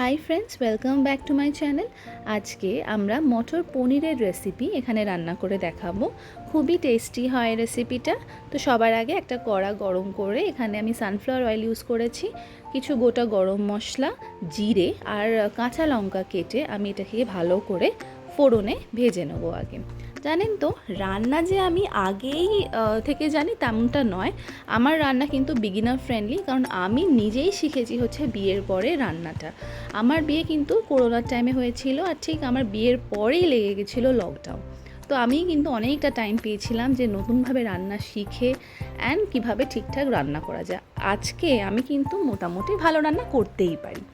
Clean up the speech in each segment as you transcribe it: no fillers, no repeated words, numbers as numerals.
High friends welcome back to my channel. आज के आमरा मटर पनीरेर रेसिपि एखाने रान्ना करे देखाबो। खूबई टेस्टी है रेसिपिटा। तो सबार आगे एक कड़ा गरम करे एखाने आमी सानफ्लावर अয়েল यूज करेছি, किछु गोटा गरम मशला, जिरे और काँचा लंका केटे आमी एटाके भालो करे फोड़ने भेजे नेब। आगे জানেন তো রান্না যে আমি আগেই থেকে জানি তেমনটা নয়। আমার রান্না কিন্তু বিগিনার ফ্রেন্ডলি, কারণ আমি নিজেই শিখেছি হচ্ছে বিয়ের পরে রান্নাটা। আমার বিয়ে কিন্তু করোনার টাইমে হয়েছিল, আর ঠিক আমার বিয়ের পরেই লেগে গেছিলো লকডাউন। তো আমি কিন্তু অনেকটা টাইম পেয়েছিলাম যে নতুনভাবে রান্না শিখে অ্যান্ড কীভাবে ঠিকঠাক রান্না করা যায়। আজকে আমি কিন্তু মোটামুটি ভালো রান্না করতেই পারি।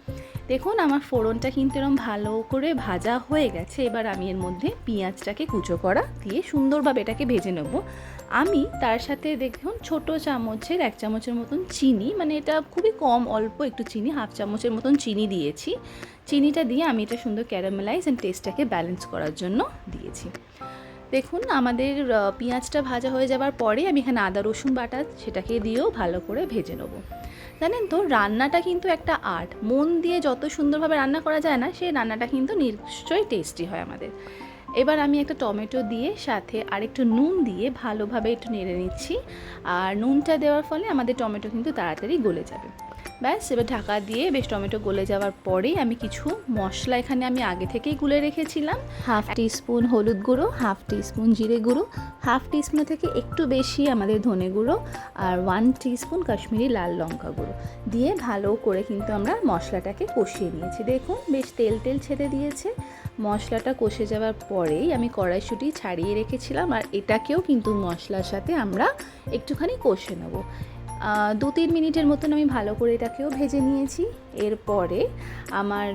দেখুন আমার ফোড়নটা কিন্তু এরকম ভালো করে ভাজা হয়ে গেছে। এবার আমি এর মধ্যে পেঁয়াজটাকে কুচো করা দিয়ে সুন্দরভাবে এটাকে ভেজে নেব। আমি তার সাথে দেখুন ছোট চামচের 1 চামচের মতন চিনি, মানে এটা খুবই কম অল্প একটু চিনি, 1/2 চামচের মতন চিনি দিয়েছি। চিনিটা দিয়ে আমি এটা সুন্দর ক্যারামেলাইজ অ্যান্ড টেস্টটাকে ব্যালেন্স করার জন্য দিয়েছি। দেখুন আমাদের পেঁয়াজটা ভাজা হয়ে যাবার পরে আমি এখানে আদা রসুন বাটা সেটাকে দিয়েও ভালো করে ভেজে নেব। জানেন তো রান্নাটা কিন্তু একটা আর্ট, মন দিয়ে যত সুন্দরভাবে রান্না করা যায় না, সেই রান্নাটা কিন্তু নিশ্চয়ই টেস্টি হয় আমাদের। এবার আমি একটা টমেটো দিয়ে সাথে আরেকটু নুন দিয়ে ভালোভাবে একটু নেড়ে নিচ্ছি। আর নুনটা দেওয়ার ফলে আমাদের টমেটো কিন্তু তাড়াতাড়ি গলে যাবে। ব্যাস এবার ঢাকা দিয়ে বেশ টমেটো গলে যাওয়ার পরেই আমি কিছু মশলা এখানে আমি আগে থেকেই গুলে রেখেছিলাম। 1/2 টিস্পুন হলুদ গুঁড়ো, 1/2 টিস্পুন জিরে গুঁড়ো, 1/2 টিস্পুন থেকে একটু বেশি আমাদের ধনে গুঁড়ো, আর 1 টিস্পুন কাশ্মীরি লাল লঙ্কা গুঁড়ো দিয়ে ভালো করে কিন্তু আমরা মশলাটাকে কষিয়ে নিয়েছি। দেখুন বেশ তেল তেল ছেড়ে দিয়েছে। মশলাটা কষে যাওয়ার পরেই আমি কড়াইশুঁটি ছাড়িয়ে রেখেছিলাম, আর এটাকেও কিন্তু মশলার সাথে আমরা একটুখানি কষে নেব। 2-3 মিনিটের মতন আমি ভালো করে এটাকেও ভেজে নিয়েছি। এরপরে আমার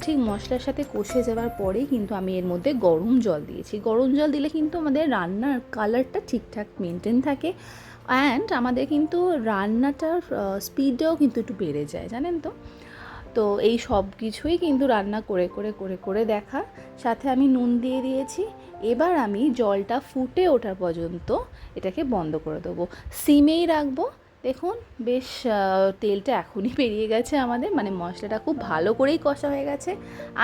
ঠিক মশলার সাথে কষে যাওয়ার পরেই কিন্তু আমি এর মধ্যে গরম জল দিয়েছি। গরম জল দিলে কিন্তু আমাদের রান্নার কালারটা ঠিকঠাক মেনটেন থাকে, অ্যান্ড আমাদের কিন্তু রান্নাটার স্পিডটাও কিন্তু একটু বেড়ে যায়, জানেন তো। তো এই সব কিছুই কিন্তু রান্না করে দেখা, সাথে আমি নুন দিয়ে দিয়েছি। এবার আমি জলটা ফুটে ওঠার পর্যন্ত এটাকে বন্ধ করে দেবো, সিমেই রাখবো। দেখুন বেশ তেলটা এখনই বেরিয়ে গেছে আমাদের, মানে মশলাটা খুব ভালো করেই কষা হয়ে গেছে।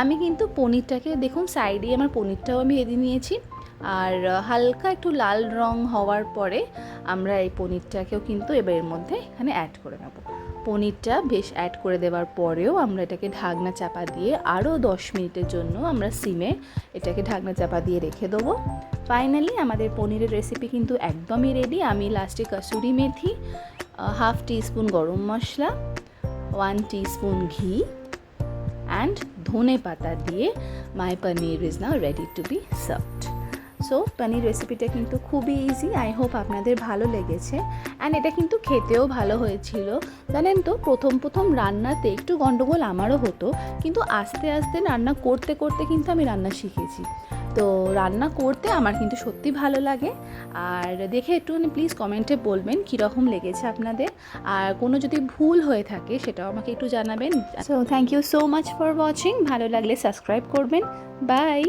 আমি কিন্তু পনিরটাকে দেখুন সাইডে আমার পনিরটাও আমি ভেজে নিয়েছি, আর হালকা একটু লাল রং হওয়ার পরে আমরা এই পনিরটাকেও কিন্তু এবার এর মধ্যে এখানে অ্যাড করে নেব। পনিরটা বেশ অ্যাড করে দেওয়ার পরেও আমরা এটাকে ঢাকনা চাপা দিয়ে আরও 10 মিনিটের জন্য আমরা সিমে এটাকে ঢাকনা চাপা দিয়ে রেখে দেবো। ফাইনালি আমাদের পনিরের রেসিপি কিন্তু একদমই রেডি। আমি লাস্টে কাসুরি মেথি, 1/2 টিস্পুন গরম মশলা, 1 টিস্পুন ঘি অ্যান্ড ধনে পাতা দিয়ে my paneer is now ready to be served. So paneer রেসিপিটা কিন্তু খুবই ইজি। আই হোপ আপনাদের ভালো লেগেছে, অ্যান্ড এটা কিন্তু খেতেও ভালো হয়েছিল। জানেন তো প্রথম রান্নাতে একটু গন্ডগোল আমারও হতো, কিন্তু আস্তে আস্তে রান্না করতে করতে কিন্তু আমি রান্না শিখেছি। তো রান্না করতে আমার কিন্তু সত্যি ভালো লাগে। আর দেখে একটুখানি প্লিজ কমেন্টে বলবেন কীরকম লেগেছে আপনাদের, আর কোনো যদি ভুল হয়ে থাকে সেটাও আমাকে একটু জানাবেন। So thank you so much for watching. ভালো লাগলে সাবস্ক্রাইব করবেন। বাই।